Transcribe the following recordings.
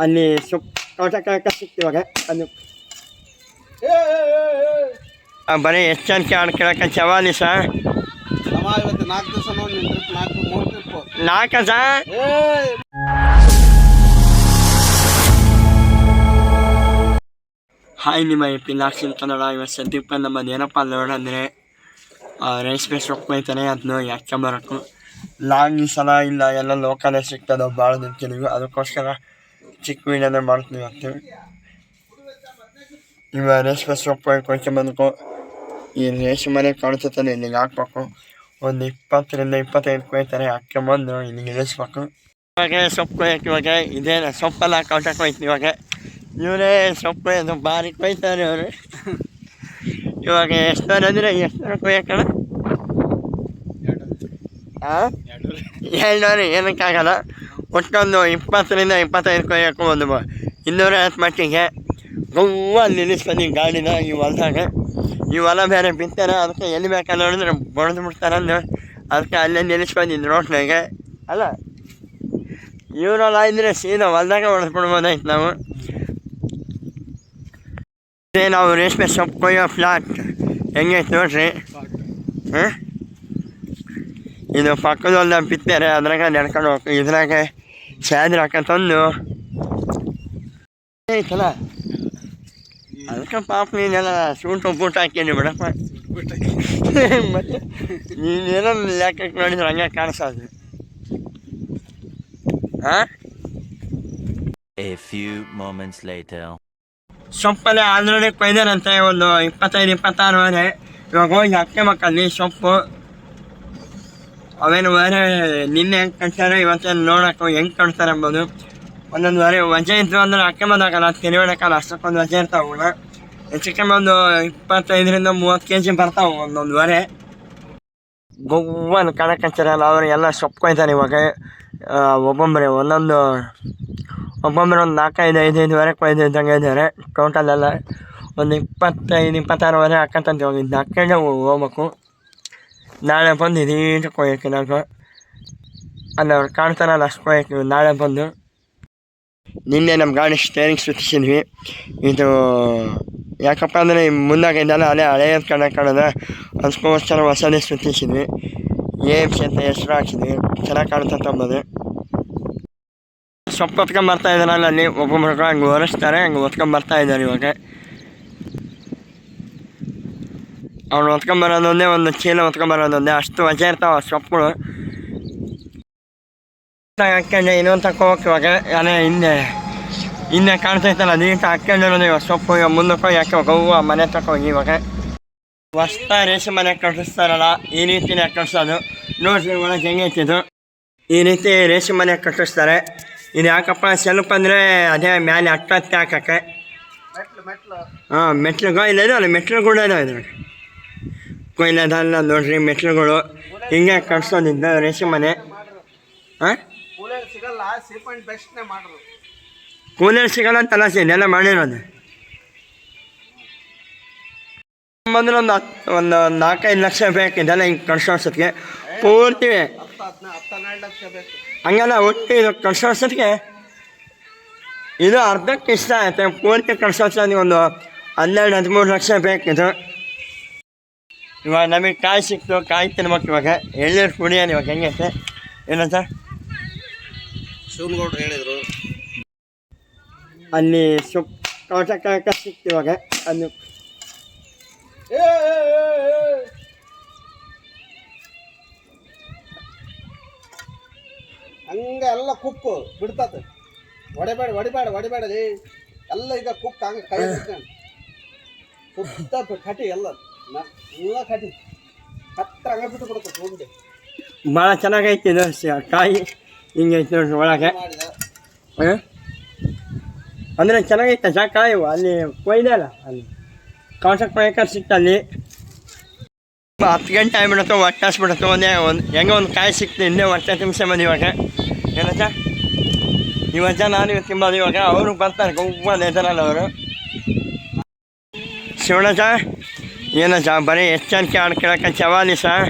ಅಲ್ಲಿ ತೋಟಕಾಯಕ ಸಿಕ್ತಿವಾಗ ಅದು ಬರೀ ಎಷ್ಟು ಜನಕ್ಕೆ ಆಡ್ಕೊಳಕ್ಕೆ ಚವಾಲಿ ಸರ್ ಇವತ್ತು 4 ದಿವಸ ನೋಡಿ 4 ಸರ್ ಹಾಯ್ ನಿಮ್ಮ ಪಿಲಾಕ್ಸಿನ ಕನ್ನಡ ಇವತ್ತು ಸದ್ಯಕ್ಕೆ ನಮ್ಮದು ಏನಪ್ಪ ನೋಡಂದರೆ ರೇಷ್ಮೆ ಸೊಪ್ಪು ಐತಾನೆ ಅದನ್ನು ಯಾಕೆ ಬರೋಕ್ಕೂ ಲಾಂಗ್ ಈ ಸಲ ಇಲ್ಲ ಎಲ್ಲ ಲೋಕಲೇ ಸಿಗ್ತದೆ ಭಾಳ ನಿಂತಿದ್ದೀವಿ ಅದಕ್ಕೋಸ್ಕರ ಚಿಕ್ಕ ವೀಡಿಯೋನೇ ಮಾಡ್ತೀವಿ ಇವತ್ತು ಇವಾಗ ರೇಷ್ಮೆ ಸೊಪ್ಪು ಕೊಯ್ಕೊಂಬಂದ್ಕೊ ಈ ರೇಷ್ಮೆ ಮನೆ ಕಾಣಿಸುತ್ತಾನೆ ಇಲ್ಲಿಗೆ ಹಾಕ್ಬೇಕು ಒಂದು 20-25 ಕೊಯ್ತಾರೆ ಹಾಕ್ಕೊಂಬಂದು ಇಲ್ಲಿಗೆ ಇಳಿಸ್ಬೇಕು ಇವಾಗ ಸೊಪ್ಪು ಕೊಯ್ಯಕ್ಕೆ ಇವಾಗ ಇದೇನು ಸೊಪ್ಪೆಲ್ಲ ಕೌಟಕ್ಕೆ ಹೋಯ್ತು ಇವಾಗ ಇವರೇ ಸೊಪ್ಪು ಅದು ಭಾರಿ ಕೊಯ್ತಾರೆ ಅವರು ಇವಾಗ ಎಷ್ಟು ಅಂದರೆ ಎಷ್ಟು ಕೊಯ್ಯಕ್ಕಣ ಹಾಂ 200 ಏನಕ್ಕಾಗಲ್ಲ ಒಟ್ಟೊಂದು 20-25 ಕೊಯ್ಯಕ್ಕೂ ಒಂದು 250 ಮಟ್ಟಿಗೆ ಗೋವು ಅಲ್ಲಿ ನಿಲ್ಲಿಸ್ಕೊಂಡು ಗಾಡಿನ ಈ ಹೊಲದಾಗ ಈ ಹೊಲ ಬೇರೆ ಬಿತ್ತಾರೆ ಅದಕ್ಕೆ ಎಲ್ಲಿ ಬೇಕಾ ನೋಡಿದ್ರೆ ಬಡ್ದು ಬಿಡ್ತಾರಂದು ಅದಕ್ಕೆ ಅಲ್ಲೇ ನಿಲ್ಲಿಸ್ಕೊಂಡಿದ್ದು ರೋಡ್ನಾಗೆ ಅಲ್ಲ ಇವರೆಲ್ಲ ಇದ್ದರೆ ಸೀದಾ ಹೊಲದಾಗ ಹೊಡೆದ್ಬಿಡ್ಬೋದಾಯ್ತು ನಾವು ಇದೇ ನಾವು ರೇಷ್ಮೆ ಸೊಪ್ಪು ಕೊಯ್ಯೋ ಫ್ಲಾಟ್ ಹೆಂಗೈತೆ ನೋಡ್ರಿ ಹಾಂ ಇದು ಪಕ್ಕದ ಹೊಲ್ದಾಗ ಬಿತ್ತಾರೆ ಅದ್ರಾಗ ನಡ್ಕೊಂಡು ಹೋಗ್ತೀವಿ ಇದ್ರಾಗ ಚಾದ್ರ ಹಾಕಂತಂದು ಐತಲ್ಲ ಅದಕ್ಕೆ ಪಾಪ ನೀನೆಲ್ಲ ಸೂಟು ಬೂಟ್ ಹಾಕೀನಿ ಬಿಡಪ್ಪ ಮತ್ತೆ ನೀನೇನೋ ಲೆಕ್ಕಕ್ಕೆ ನೋಡಿದ್ರೆ ಹಂಗೆ ಕಾಣಿಸೋದು ಹಾಂ ಸೊಪ್ಪಲ್ಲೇ ಆಲ್ರೆಡಿ ಕೊಯ್ದಾರಂತೆ ಒಂದು 25-26 ವರೆ ಇವಾಗ ಹೋಗಿ ಹಾಕ್ಕೋಬೇಕಲ್ಲಿ ಸೊಪ್ಪು ಅವೇನು ಬೇರೆ ನಿನ್ನೆ ಹೆಂಗೆ ಕಟ್ತಾರೆ ಇವತ್ತೇನು ನೋಡೋಕೆ ಹೆಂಗೆ ಕಟ್ತಾರೆ ಅಂಬೋದು ಒಂದೊಂದು ವರೆ ವಜೆ ಇದ್ದು ಅಂದ್ರೆ ಹಾಕ್ಕೊಂಬೋದಾಗಲ್ಲ ಕೆರೆ ಹೊಡೋಕ್ಕಲ್ಲ ಅಷ್ಟಕ್ಕೊಂದು ವಜೆ ಇರ್ತಾವೆ ಹೆಚ್ಚಿಗೆ ಒಂದು 25-30 kg ಬರ್ತಾವೆ ಒಂದೊಂದು ವರೆ ಗೋವನ್ನು ಕಣಕ್ಕೆ ಹಚ್ಚಾರಲ್ಲ ಅವರಿಗೆಲ್ಲ ಸೊಪ್ಪು ಕೊಯ್ತಾರೆ ಇವಾಗ ಒಬ್ಬೊಬ್ಬರೇ ಒಂದೊಂದು ಒಂದು 4-5 ವರೆ ಕೊಯ್ದಿದ್ದಂಗೆ ಇದ್ದಾರೆ ಟೋಟಲೆಲ್ಲ ಒಂದು 25-26 ವರೆ ಹಾಕಂತಂತ ಹೋಗಿದ್ದು ಹಾಕ್ಕೊಂಡೆ ಹೋಗ್ಬೇಕು ನಾಳೆ ಬಂದು ಇದೀಟ ಕೊಯ್ಯಕ್ಕೆ ನಾವು ಅಲ್ಲಿ ಅವ್ರು ಕಾಣ್ತಾರಲ್ಲ ಅಷ್ಟು ಕೊಯ್ಯಕ್ಕೆ ನಾಳೆ ಬಂದು ನಿನ್ನೆ ನಮ್ಮ ಗಾಡಿ ಸ್ಟೇರಿಂಗ್ ಸುತ್ತಿಸಿದ್ವಿ ಇದು ಯಾಕಪ್ಪ ಅಂದರೆ ಮುಂದಾಗ ಇದೆಲ್ಲ ಹಳೆಯದು ಕಾಣೋದ ಅದಕ್ಕೋಸ್ಕರ ಹೊಸದೇ ಸುತ್ತಿಸಿದ್ವಿ AMC ಅಂತ ಹೆಸರು ಹಾಕಿದ್ವಿ ಚೆನ್ನಾಗಿ ಕಾಣ್ತಂತ ಅಂಬೋದು ಸೊಪ್ಪು ಹೊತ್ಕೊಂಬರ್ತಾ ಇದ್ದಾರಲ್ಲ ಅಲ್ಲಿ ಒಬ್ಬೊಬ್ಬರು ಹಂಗೆ ಒರೆಸ್ತಾರೆ ಹಂಗೆ ಹೊತ್ಕೊಂಬರ್ತಾ ಇದ್ದಾರೆ ಇವಾಗ ಅವ್ನು ಹೊತ್ಕೊಂಬರೋದೊಂದೇ ಒಂದು ಚೀಲ ಹೊತ್ಕೊಂಬರೋದೊಂದೇ ಅಷ್ಟು ವಜೆ ಇರ್ತಾವೆ ಸೊಪ್ಪುಗಳು ಹಾಕ್ಕೊಂಡೆ ಇನ್ನೊಂದು ತಗೋಬೇಕು ಇವಾಗ ಅದೇ ಹಿಂದೆ ಕಾಣ್ತೈತಲ್ಲ ನೀಟ್ ಹಾಕ್ಕೊಂಡಿರೋದು ಇವಾಗ ಸೊಪ್ಪು ಇವಾಗ ಮುಂದಕ್ಕೆ ಹೋಗಿ ಹಾಕಿ ಹೂವು ಮನೆ ತಗೋಗಿ ಇವಾಗ ಹೊಸ್ತ ರೇಷ್ಮೆ ಮನೆ ಕಟ್ಟಿಸ್ತಾರಲ್ಲ ಈ ರೀತಿನೇ ಕಟ್ಟಿಸೋದು ನೋಡ್ರಿ ಒಳಗೆ ಹೆಂಗೈತಿದು ಈ ರೀತಿ ರೇಷ್ಮೆ ಮನೆ ಕಟ್ಟಿಸ್ತಾರೆ ಇದು ಯಾಕಪ್ಪ ಸ್ವಲ್ಪ ಅಂದರೆ ಅದೇ ಮೇಲೆ ಹತ್ತತ್ತೆ ಹಾಕಕ್ಕೆ ಹಾಂ ಮೆಟ್ಲುಗಳು ಇಲ್ಲ ಅಲ್ಲ ಮೆಟ್ಲು ಕೂಡ ಇದಾವೆ ಇದ್ರಾಗ ಕೊಯ್ಲದಲ್ಲ ನೋಡ್ರಿ ಮೆಟ್ಲುಗಳು ಹಿಂಗೆ ಕಟ್ಸೋದಿದ್ದ ರೇಷ್ಮೆ ಮನೆ ಹಾಂ ಕೂಲರ್ ಸಿಗಲ್ಲ ಅಂತಲ್ಲ ಇದೆಲ್ಲ ಮಾಡಿರೋದು ಬಂದ್ರೆ ಒಂದು 4-5 ಲಕ್ಷ ಬೇಕು ಇದೆಲ್ಲ ಹಿಂಗೆ ಕಟ್ಸೋಷ್ಟೊತ್ತಿಗೆ ಪೂರ್ತಿ ಹಂಗೆಲ್ಲ ಒಟ್ಟು ಇದು ಕಟ್ಸೋಷ್ಟೊತ್ತಿಗೆ ಇದು ಅರ್ಧಕ್ಕೆ ಇಷ್ಟ ಆಯ್ತು ಪೂರ್ತಿ ಕಟ್ಸೋಷ್ಟೊತ್ತಿಗೆ ಒಂದು 12-13 ಲಕ್ಷ ಬೇಕಿದು ಇವಾಗ ನಮಗೆ ಕಾಯಿ ಸಿಕ್ತು ಕಾಯಿ ತಿನ್ಬೇಕು ಇವಾಗ ಎಳ್ಳೀರು ಕುಡಿಯೋಣ ಇವಾಗ ಹೆಂಗೈತೆ ಏನಂತ ಶಿವನಗೌಡ್ರು ಹೇಳಿದರು ಅಲ್ಲಿ ಸೊಪ್ಪು ತೋಟಕಾಯಕ ಸಿಕ್ತು ಇವಾಗ ಅದು ಹಂಗೆ ಎಲ್ಲ ಕುಕ್ಕು ಬಿಡ್ತದೆ ಹೊಡಿಬೇಡ ಎಲ್ಲ ಈಗ ಕುಕ್ ಹಂಗೆ ಕೈ ಸುತ್ತ ಕಟಿ ಎಲ್ಲ ಕಟಿ ಹತ್ರ ಹಂಗೆ ಬಿಟ್ಟು ಬಿಡುತ್ತೆ ಉಂಡೆ ಭಾಳ ಚೆನ್ನಾಗೈತಿ ಇದು ಕಾಯಿ ಹಿಂಗೈತೆ ನೋಡ್ರಿ ಒಳಗೆ ಅಂದರೆ ಚೆನ್ನಾಗೈತೆ ಕಾಯಿ ಅಲ್ಲಿ ಕೊಯ್ದಲ್ಲ ಅಲ್ಲಿ ಕಾಂಟ್ರಾಕ್ಟ್ ಕೊಯ್ಯಕ್ಕೆ ಸಿಕ್ತು ಅಲ್ಲಿ 10 ಗಂಟೆ ಆಗಿಬಿಡುತ್ತೋ ಹೊಟ್ಟೆ ಹಸ್ಬಿಡುತ್ತೋ ಹೆಂಗೆ ಒಂದು ಕಾಯಿ ಸಿಕ್ತು ಹಿಂದೆ ಹೊಟ್ಟೆ ತುಂಬಿಸ್ಕೊಂಬಂದು ಇವಾಗ ಏನಚ್ಚ ಇವತ್ತು ನಾನು ತಿಂಬೋದು ಇವಾಗ ಅವರು ಬರ್ತಾರೆ ಗೋವ್ವಲ್ಲಿ ಇದ್ದಾರಲ್ಲ ಅವರು ಶಿವಣ್ಣ ಏನಚ್ಚ ಬರೀ ಎಷ್ಟು ಜನಕ್ಕೆ ಆಡ್ಕೊಳಕ್ಕೆ ಚವಾಲಿ ಸರ್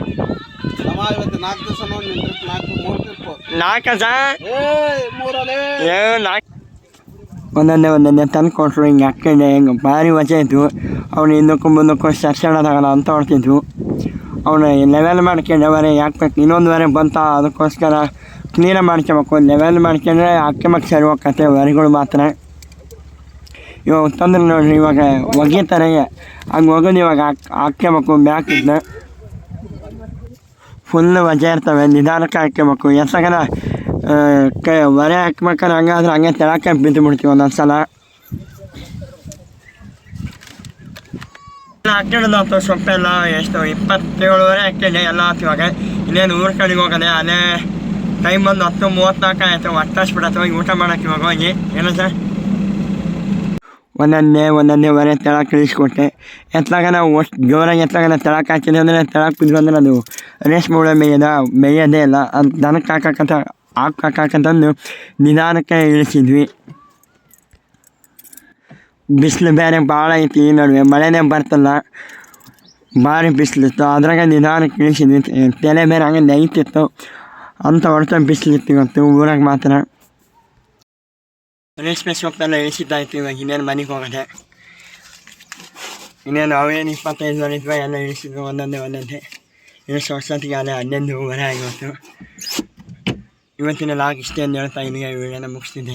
ಇವತ್ತು 4 ದಿವಸ ನೋಡಿ 4 4 ಸರ್ 4 ಒಂದೊಂದೇ ತಂದು ಕೊಟ್ಟರು. ಹಿಂಗೆ ಹಾಕ್ಕೊಂಡೆ ಹಿಂಗೆ ಭಾರಿ ವಜೆ ಇತ್ತು. ಅವನು ಹಿಂದಕ್ಕೂ ಮುಂದಕ್ಕೂ ಸರ್ಸೋಣದಾಗಲ್ಲ ಅಂತ ಹೊಡ್ತಿದ್ವು. ಅವನು ಲೆವೆಲ್ ಮಾಡ್ಕೊಂಡವರೆ ಯಾಕೆ ಇನ್ನೊಂದುವರೆ ಬಂತ, ಅದಕ್ಕೋಸ್ಕರ ಕ್ಲೀನಾಗಿ ಮಾಡ್ಕೊಬೇಕು. ಲೆವೆಲ್ ಮಾಡ್ಕೊಂಡ್ರೆ ಹಾಕ್ಕೊಂಬಕ್ಕೆ ಸರಿ ಹೋಗ್ತತೆ ವರಿಗಳು ಮಾತ್ರ. ಇವಾಗ ತಂದ್ರೆ ನೋಡಿರಿ, ಇವಾಗ ಒಗಿತಾರೆ ಹಂಗೆ ಒಗೆದು ಇವಾಗ ಹಾಕ್ಕೊಬೇಕು. ಬ್ಯಾಕಿದ್ನ ಫುಲ್ಲು ವಜೆ ಇರ್ತವೆ, ನಿಧಾನಕ್ಕೆ ಹಾಕ್ಕೊಬೇಕು. ಎಷ್ಟಾಗನ ಒರೆ ಹಾಕ್ಬೇಕಾದ್ರೆ ಹಂಗಾದ್ರೆ ಹಂಗೆ ತೆಳಕ್ಕೆ ಬಿದ್ದು ಬಿಡ್ತೀವಿ ಒಂದೊಂದು ಸಲ. ಹಾಕ್ಕೊಂಡಿದ್ದು ಸೊಪ್ಪೆಲ್ಲ ಎಷ್ಟು 27 ಹಾಕ್ಕೊಂಡೆ ಎಲ್ಲ ಆಯ್ತು. ಇವಾಗ ಇನ್ನೇನು ಊರ ಕಡೆಗೆ ಹೋಗೋದೆ, ಅದೇ ಟೈಮ್ ಬಂದು 10:34 ಆಯಿತು. ಒಟ್ಟಾಸ್ಬಿಡತ್ತೆ ಹೋಗಿ ಊಟ ಮಾಡೋಕ್ಕೆ. ಇವಾಗ ಹೋಗಿ ಏನೋ ಸರ್ ಒಂದೊಂದೇ ಒರೆ ತೆಳಕ್ಕೆ ಇಳಿಸ್ಕೊಟ್ಟೆ. ಎತ್ತಲಾಗ ನಾವು ಅಷ್ಟು ಜೋರಾಗಿ ಎತ್ತಲಾಗ ತೆಳಕ್ಕೆ ಹಾಕಿದೆ ಅಂದರೆ ತೆಳಕ್ಕೆ ಬಿದ್ದುಂದ್ರೆ ಅದು ರೇಷ್ಮೆ ಹುಳ ಮೇಯೋದೇ ಇಲ್ಲ. ಅದು ದನಕ್ಕೆ ಹಾಕಕ್ಕಂತಂದು ನಿಧಾನಕ್ಕೆ ಇಳಿಸಿದ್ವಿ. ಬಿಸಿಲು ಬೇರೆ ಭಾಳ ಐತಿ ಈ ನಡುವೆ, ಮಳೆನೇ ಬರ್ತಲ್ಲ, ಭಾರಿ ಬಿಸಿಲಿತ್ತು. ಅದ್ರಾಗ ನಿಧಾನಕ್ಕೆ ಇಳಿಸಿದ್ವಿ. ತಲೆ ಬೇರೆ ಹಂಗೆ ನೈತಿತ್ತು ಅಂತ ಹೊರತ ಬಿಸಿಲಿತ್ತು ಇವತ್ತು ಊರಾಗ ಮಾತ್ರ. ರೇಷ್ಮೆ ಸೊಪ್ಪೆಲ್ಲ ಇಳಿಸಿದ್ದಾಯ್ತು. ಇವಾಗ ಇನ್ನೇನು ಮನೆಗೆ ಹೋಗೋದೆ. ಇನ್ನೇನು ಅವೇನು 25 ರೂಪಾಯಿ ಎಲ್ಲ ಇಳಿಸಿದ್ವಿ ಒಂದೊಂದೇ ಇಳಿಸೋ ವರ್ಷತ್ತಿಗೆ ಅಲ್ಲೇ 11:30 ಆಗಿತ್ತು. ಇವತ್ತಿನ ಲಾಗ್ ಇಷ್ಟೇ ಅಂತ ಹೇಳ್ತಾ ಇಲ್ಲಿಗೆ ವಿಡಿಯೋನ ಮುಗಿಸ್ತಿದ್ದೆ.